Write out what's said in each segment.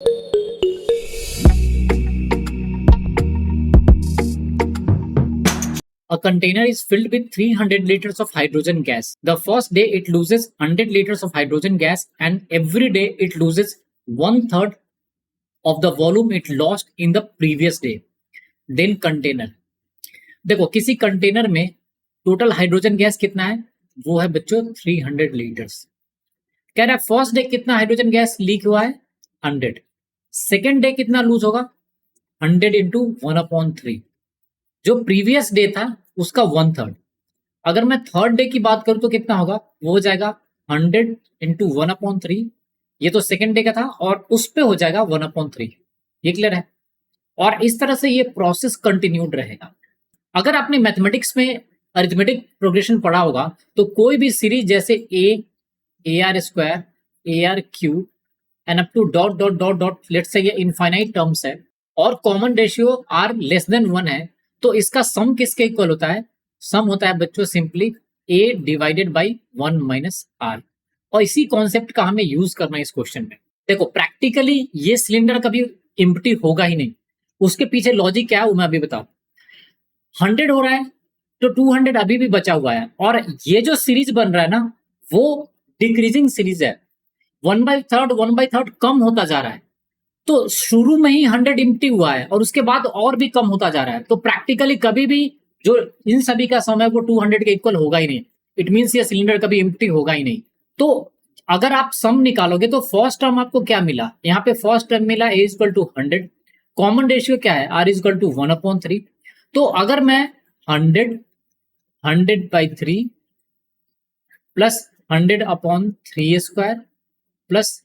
A container is filled with 300 liters of hydrogen gas. The first day it loses 100 liters of hydrogen gas, and every day it loses 1/3 of the volume it lost in the previous day. Then container. देखो किसी container में total hydrogen gas कितना है, वो है बच्चों 300 litres. कह रहा है फर्स्ट डे कितना हाइड्रोजन गैस लीक हुआ है, 100. सेकेंड डे कितना लूज होगा, 100 इंटू 1/3. जो प्रीवियस डे था उसका 1/3. अगर मैं थर्ड डे की बात करूं तो कितना होगा, वो हो जाएगा 100 इंटू 1/3. ये तो सेकेंड डे का था और उस पे हो जाएगा 1/3. ये क्लियर है. और इस तरह से ये प्रोसेस कंटिन्यूड रहेगा. अगर आपने मैथमेटिक्स में अरिथमेटिक प्रोग्रेशन पढ़ा होगा तो कोई भी सीरीज जैसे a r square, a r cube and up to dot dot dot dot, let's say ये इनफाइनाइट टर्म्स है और common ratio r less than 1 है, तो इसका सम किसके इक्वल होता है, सम होता है बच्चों simply a divided by 1 minus r. और इसी कॉन्सेप्ट का हमें यूज करना है इस क्वेश्चन में. देखो प्रैक्टिकली ये सिलेंडर कभी एम्प्टी होगा ही नहीं. उसके पीछे लॉजिक क्या है वो मैं अभी बताऊं. 100 हो रहा है तो 200 अभी भी बचा हुआ है, और ये जो सीरीज बन रहा है ना वो डिक्रीजिंग सीरीज है. 1/3 कम होता जा रहा है. तो शुरू में ही 100 एम्प्टी हुआ है और उसके बाद और भी कम होता जा रहा है. तो प्रैक्टिकली कभी भी जो इन सभी का सम है वो 200 के इक्वल होगा ही नहीं. इट मीन्स ये सिलेंडर कभी एम्प्टी होगा ही नहीं. तो अगर आप सम निकालोगे तो फर्स्ट टर्म आपको क्या मिला, यहाँ पे फर्स्ट टर्म मिला a equal to 100. Common ratio क्या है, r इक्वल टू 1/3. तो अगर मैं 100/3 plus 100/3² plus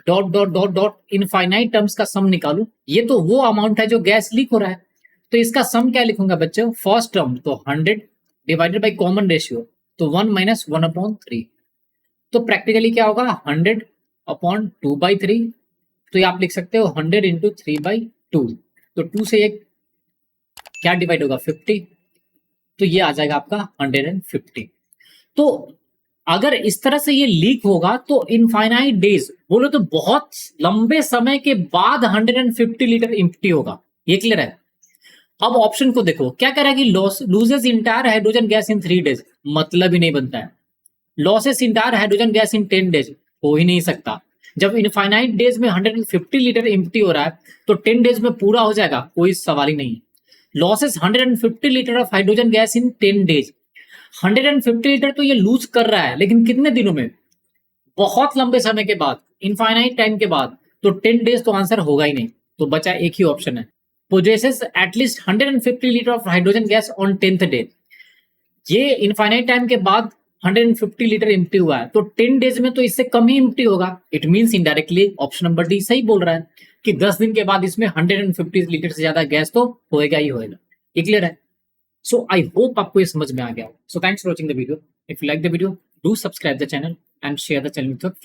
dot dot dot dot infinite terms का सम निकालू, ये तो वो अमाउंट है जो गैस लीक हो रहा है. तो इसका सम क्या लिखूंगा बच्चों, फर्स्ट टर्म तो 100 डिवाइडेड बाई कॉमन रेशियो तो 1 माइनस 1/3. तो प्रैक्टिकली क्या होगा, 100/2/3. तो ये आप लिख सकते हो 100 इंटू 3/2. तो 2 से एक क्या डिवाइड होगा, 50. तो ये आ जाएगा आपका 150. तो अगर इस तरह से ये लीक होगा तो इनफाइनाइट डेज बोलो तो बहुत लंबे समय के बाद 150 लीटर एम्प्टी होगा. ये क्लियर है. अब ऑप्शन को देखो क्या कह रहा है कि loses entire hydrogen gas in 3 days. मतलब ही नहीं बनता है. Losses entire hydrogen gas in 10 days हो ही नहीं सकता. जब इनफाइनाइट डेज में 150 लीटर एम्प्टी हो रहा है तो 10 डेज में पूरा हो जाएगा, कोई सवाल ही नहीं. Losses 150 litre of hydrogen gas in 10 days. 150 litre तो ये लूज कर रहा है, लेकिन कितने दिनों में, बहुत लंबे समय के बाद, इनफाइनाइट टाइम के बाद. तो 10 डेज तो आंसर होगा ही नहीं. तो बचा एक ही ऑप्शन है, possesses at least 150 litre of hydrogen gas on 10th day. ये इनफाइनाइट टाइम के बाद 150 लीटर एम्प्टी हुआ है तो 10 डेज में तो इससे कम ही एम्प्टी होगा. It means indirectly option number D सही बोल रहा है कि 10 दिन के बाद इसमें 150 लीटर से ज्यादा गैस तो होएगा ही होएगा. ये क्लियर है. So I hope आपको ये समझ में आ गया. So thanks for watching the video. If you like the video, do subscribe the channel and share the channel with your friends.